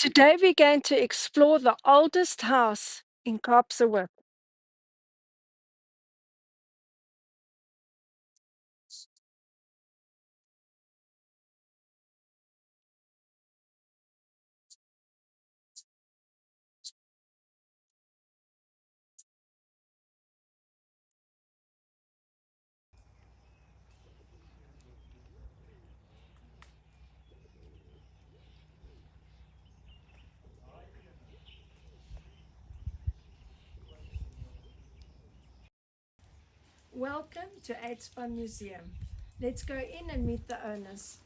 Today we're going to explore the oldest house in Kaapsehoek. Welcome to Eidspun Museum. Let's go in and meet the owners.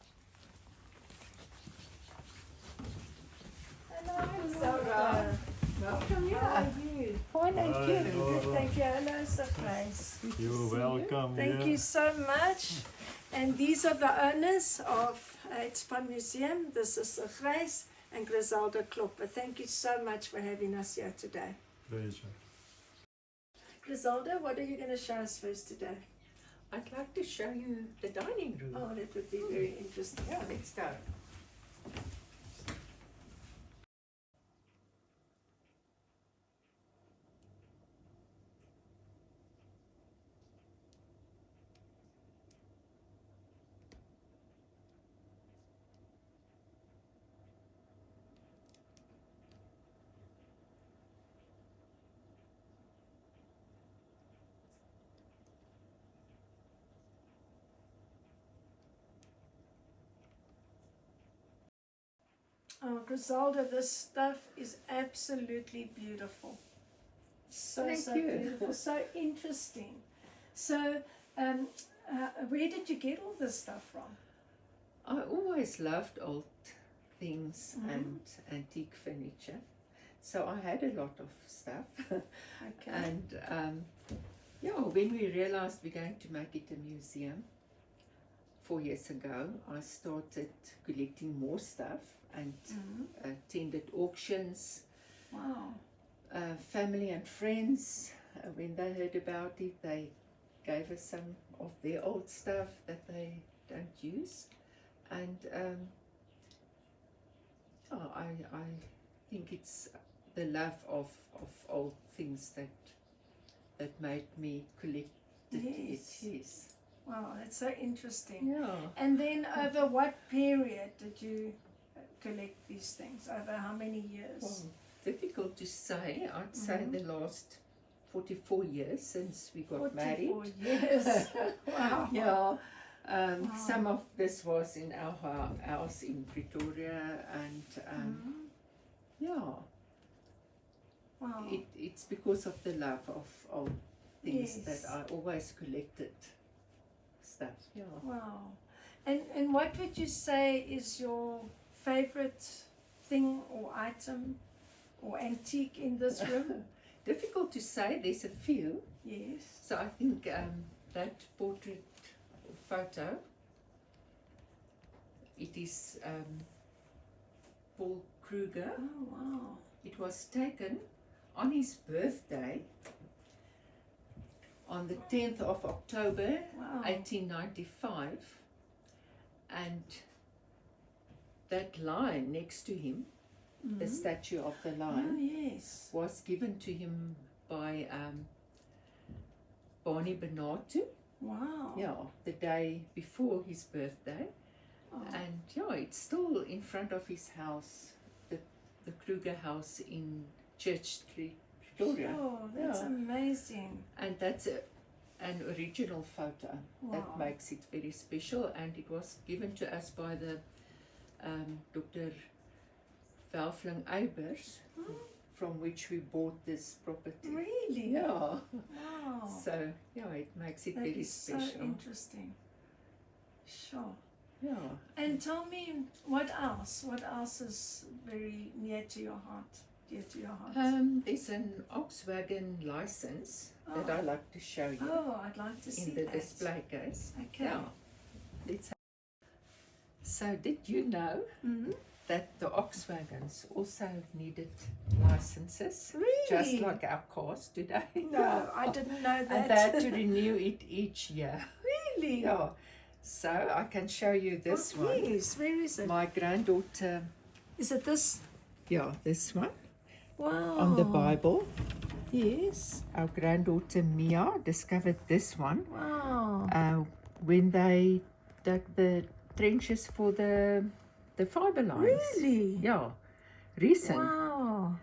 Hello, Sarah. Welcome How are here. you? Fine, thank Hi, you. Laura. Good, thank you. Hello, Surprise. You're welcome. Thank here. you so much. And these are the owners of Eidspun Museum. This is Grace and Griselda Kloppe. Thank you so much for having us here today. Pleasure. Griselda, what are you going to show us first today? I'd like to show you the dining room. Oh, that would be very interesting. Yeah, let's go. Oh, Griselda, this stuff is absolutely beautiful. So Thank you. beautiful, so interesting. So, where did you get all this stuff from? I always loved old things Mhm. and antique furniture. So I had a lot of stuff. Okay. And yeah, when we realized we're going to make it a museum 4 years ago, I started collecting more stuff and Mhm. attended auctions. Wow. Family and friends, when they heard about it, they gave us some of their old stuff that they don't use. And oh, I think it's the love of old things that made me collect Yes. it. Yes. Wow, that's so interesting. Yeah. And then, over what period did you collect these things? Over how many years? Well, difficult to say. I'd say the last 44 years since we got 44 married. years. Wow. Yeah. Wow. Some of this was in our house in Pretoria, and Mhm. yeah, Wow. it's because of the love of old things Yes. that I always collected stuff. Yeah. Wow. And what would you say is your favorite thing or item or antique in this room? Difficult to say. There's a few. Yes. So I think that portrait photo. It is Paul Kruger. Oh, wow. It was taken on his birthday on the 10th of October Wow. 1895, and that lion next to him, the Mhm. statue of the Oh, lion, yes. was given to him by Barney Benatu, Wow. yeah, the day before his birthday. Oh. And yeah, it's still in front of his house, the Kruger house in Church Street, Pretoria. Oh, that's Yeah. amazing. And that's an original photo. Wow. That makes it very special, and it was given to us by the Dr. Valfling Eybers, from which we bought this property. Really? Yeah. Wow. So yeah, it makes it That very is so special. interesting. Sure. Yeah. And tell me, what else? What else is very near to your heart? Dear to your heart? There's an Volkswagen license that Oh. I like to show you Oh, I'd like to see in the that. display case. Okay. Yeah. Let's So did you know Mhm. that the Volkswagens also needed licenses? Really? Just like our cars today. No, I didn't know that. And they had to renew it each year. Really? Yeah. So I can show you this Oh, one. yes. Where is it? My granddaughter, Is it this? Yeah, this one Wow. on the Bible. Yes. Our granddaughter Mia discovered this one Wow. when they dug the trenches for the fiber lines. Really? Yeah, recent. Wow.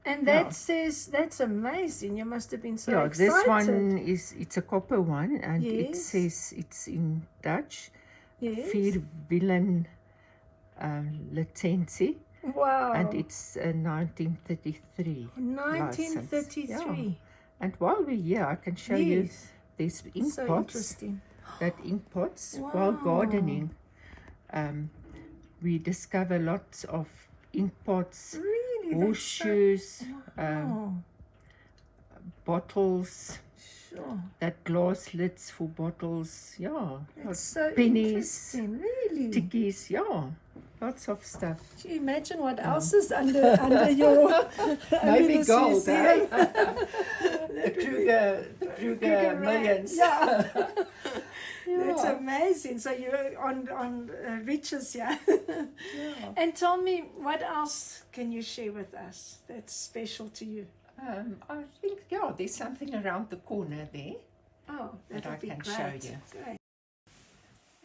And Yeah. that says, that's amazing. You must have been so Yeah, excited. this one it's a copper one, and it Yes. says it's in Dutch. Yes. Vier wielen licentie, Wow. and it's a 1933 license. 1933. Yeah. And while we're here, I can show you Yes. these ink So pots. interesting. That ink pots. While Wow. gardening, we discover lots of ink pots, Really? horseshoes, Oh, bottles, sure. that glass lids for bottles. Yeah, It's so pennies, interesting. Really? tickies. Yeah, lots of stuff. Do you imagine what else is under your Maybe this gold, museum? The Kruger millions. Yeah. That's Yeah. amazing. So you're on riches, yeah. Yeah. And tell me, what else can you share with us that's special to you? I think, yeah, there's something around the corner there. Oh, That that'll I be can great. show you. Great.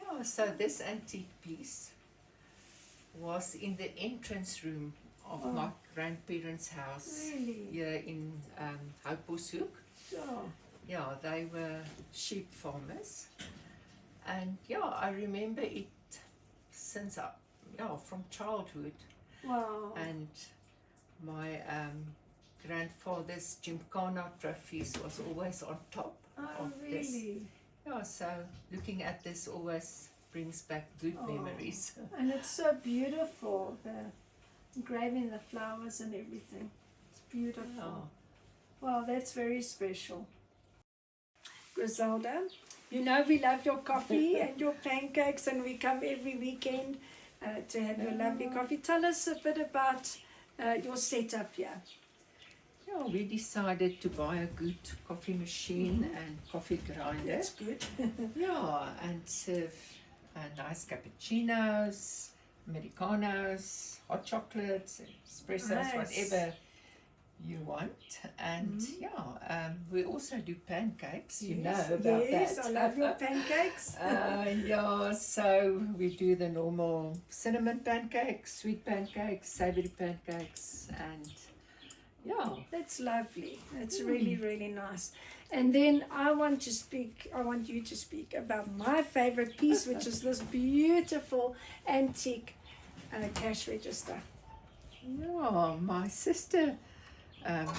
Yeah, so this antique piece was in the entrance room of my grandparents' house Really? here in Houtboshoek. Sure. Yeah, they were sheep farmers. And yeah, I remember it since, from childhood. Wow. And my grandfather's Gymkhana trophies was always on top Oh, of this. really? Yeah, so looking at this always brings back good Oh. memories. And it's so beautiful, the engraving the flowers and everything. It's beautiful. Yeah. Wow, that's very special. Griselda, you know we love your coffee and your pancakes, and we come every weekend to have your lovely coffee. Tell us a bit about your setup here. Yeah, we decided to buy a good coffee machine and coffee grinder. That's good. Yeah, and serve nice cappuccinos, Americanos, hot chocolates, espressos, Nice. whatever you want. And we also do pancakes. You know about yes, that. I love your pancakes. Yeah, so we do the normal cinnamon pancakes, sweet pancakes, savory pancakes, and yeah. That's lovely. That's really, really nice. And then I want you to speak about my favorite piece, which is this beautiful antique cash register. Yeah, my sister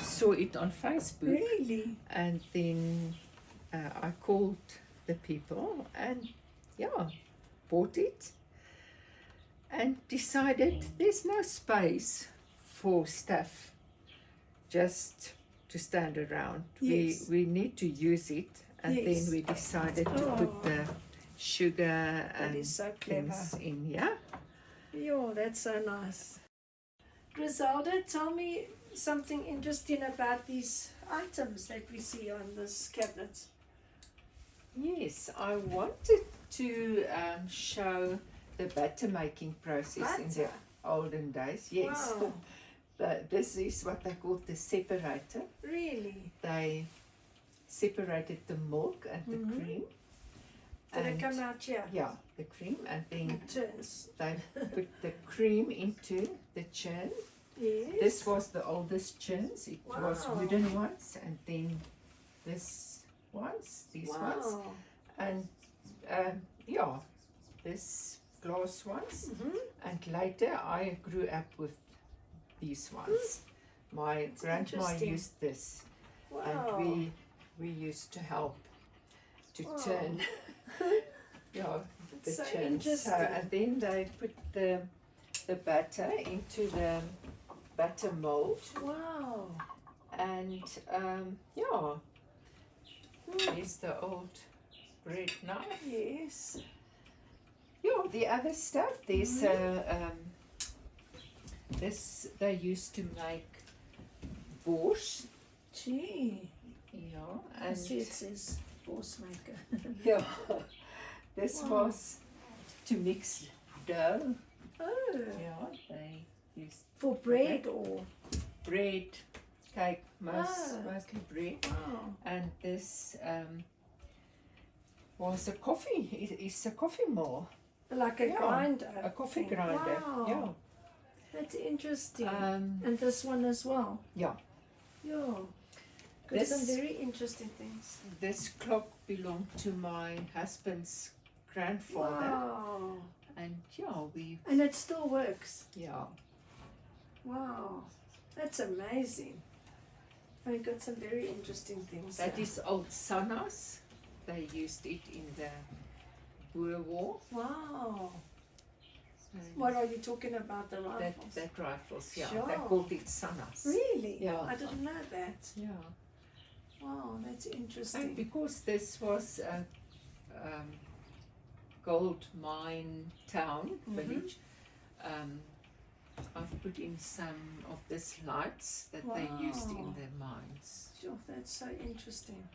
saw it on Facebook, Really? and then I called the people and bought it and decided there's no space for stuff just to stand around. Yes. We need to use it, and Yes. then we decided to put the sugar and is so clever. things in here. Yeah, that's so nice. Griselda, tell me something interesting about these items that we see on this cabinet. Yes, I wanted to show the batter making process in the Batter? olden days. Yes. Wow. This is what they call the separator. Really? They separated the milk and the cream. Did it And- come out here? Yeah, the cream, and then It turns. they put the cream into the churn. Yes. This was the oldest churns. It was Wow. wooden ones, and then these ones, Wow. and this glass ones. Mhm. And later I grew up with these ones. My grandma interesting. used this, Wow. and we used to help to Wow. turn the It's so churn. interesting. And then they put the batter into the batter mold, Wow. and here's the old bread knife. Yes. Yeah, the other stuff, there's this they used to make borscht. Gee. Yeah, I and see it says horse maker. yeah, this Wow. was to mix dough. Oh. Yeah, they Yes, For bread or? bread, cake, Ah. mostly bread. Wow. And this was a coffee. It's a coffee mill, Like a Yeah, grinder. a coffee thing. grinder. Wow. That's interesting. Yeah. And this one as well. Yeah. Yeah. Got some This very interesting things. this clock belonged to my husband's grandfather, Wow. and yeah, And it still works. yeah. Wow. That's amazing. I got some very interesting things. That here. is old Sanas. They used it in the Boer War. Wow. And What are you talking about? The rifles? that rifles, yeah. Sure. They called it Sanas. Really? Yeah. I didn't know that. Yeah. Wow, that's And interesting. because this was a gold mine town, village, I've put in some of these lights that they used in Wow. their mines. Sure, that's so interesting.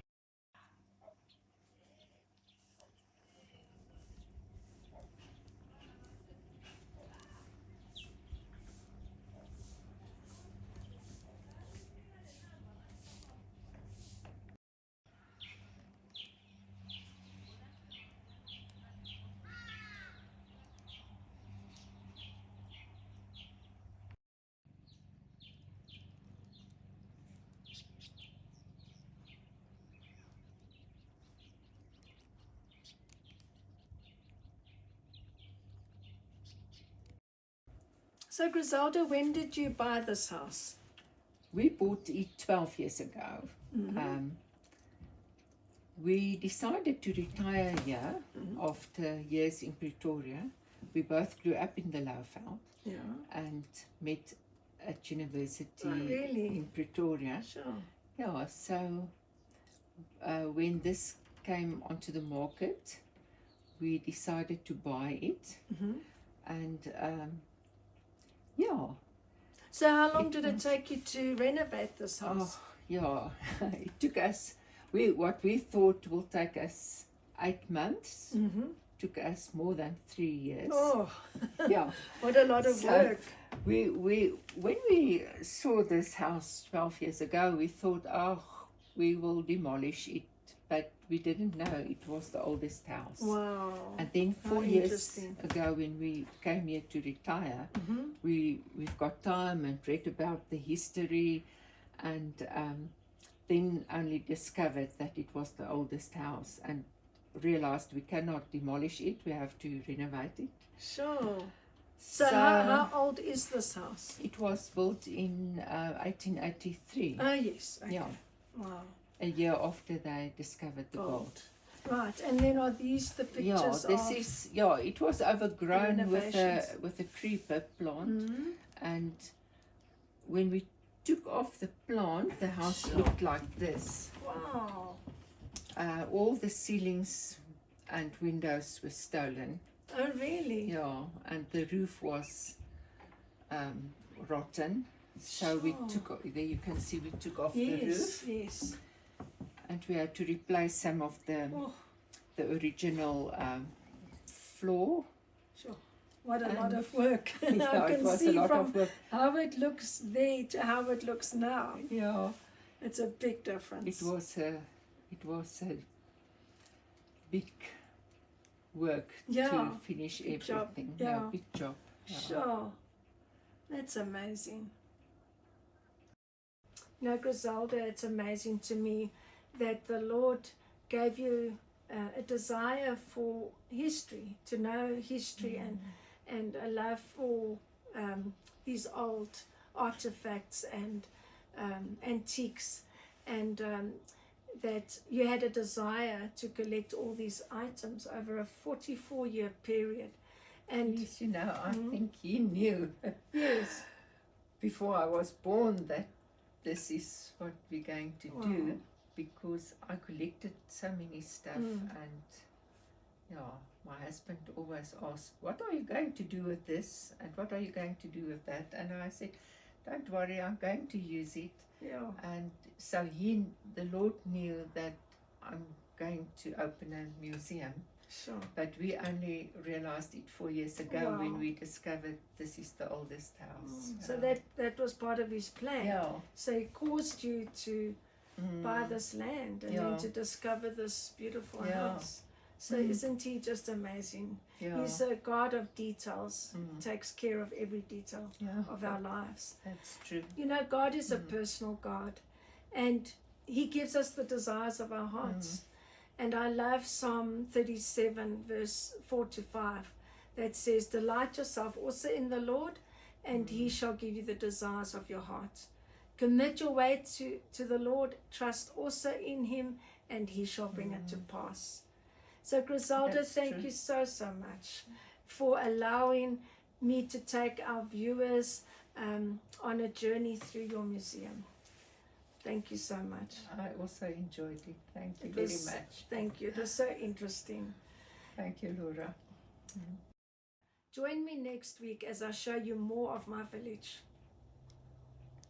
So, Griselda, when did you buy this house? We bought it 12 years ago. We decided to retire here after years in Pretoria. We both grew up in the Lowveld Yeah. and met at university Oh, really? in Pretoria. Sure. Yeah, so when this came onto the market, we decided to buy it. And yeah, So, how long did it take you to renovate this house? oh, yeah, it took us, what we thought will take us 8 months, took us more than 3 years. Oh, Yeah. what a lot of So, work. When we saw this house 12 years ago, we thought, oh, we will demolish it, but we didn't know it was the oldest house. Wow. And then How 4 years interesting. ago, when we came here to retire, we've got time and read about the history, and then only discovered that it was the oldest house, and realized we cannot demolish it, we have to renovate it. Sure. So, how old is this house? It was built in 1883. Oh, yes. Okay. Yeah, Wow. a year after they discovered the gold. Right, and then are these the Yeah, pictures this of... is it was overgrown with a creeper plant, and when we took off the plant, the house looked like this. Wow. All the ceilings and windows were stolen. Oh, really? Yeah, and the roof was rotten. So we took, there you can see we took off the roof, Yes. and we had to replace some of the original floor. Sure. What a lot of work. Yeah, I it can was see a lot from of work. how it looks there to how it looks now. Yeah, It's a big difference. it was a big work Yeah, to finish big job, everything. yeah. Big job. Yeah. Sure. That's amazing. Now, Griselda, it's amazing to me that the Lord gave you a desire for history, to know history, and a love for these old artifacts and antiques, and that you had a desire to collect all these items over a 44-year period. And Yes, you know, I think he knew yes, before I was born that this is what we're going to do, because I collected so many stuff, and yeah, my husband always asked, what are you going to do with this, and what are you going to do with that? And I said, don't worry, I'm going to use it. yeah, And so the Lord knew that I'm going to open a museum, Sure. But we only realized it 4 years ago Wow. when we discovered this is the oldest house. So that was part of his plan. Yeah. So he caused you to buy this land and then Yeah. to discover this beautiful Yeah. house. So isn't he just amazing? Yeah. He's a God of details, takes care of every detail Yeah. of our lives. That's true. You know, God is a personal God, and he gives us the desires of our hearts. And I love Psalm 37 verse 4 to 5 that says, delight yourself also in the Lord, and he shall give you the desires of your heart. Commit your way to the Lord, trust also in him, and he shall bring it to pass. So Griselda, That's thank true. you so much for allowing me to take our viewers on a journey through your museum. Thank you so much. I also enjoyed it. Thank you It very was- much. Thank you. It was so interesting. Thank you, Laura. Join me next week as I show you more of my village.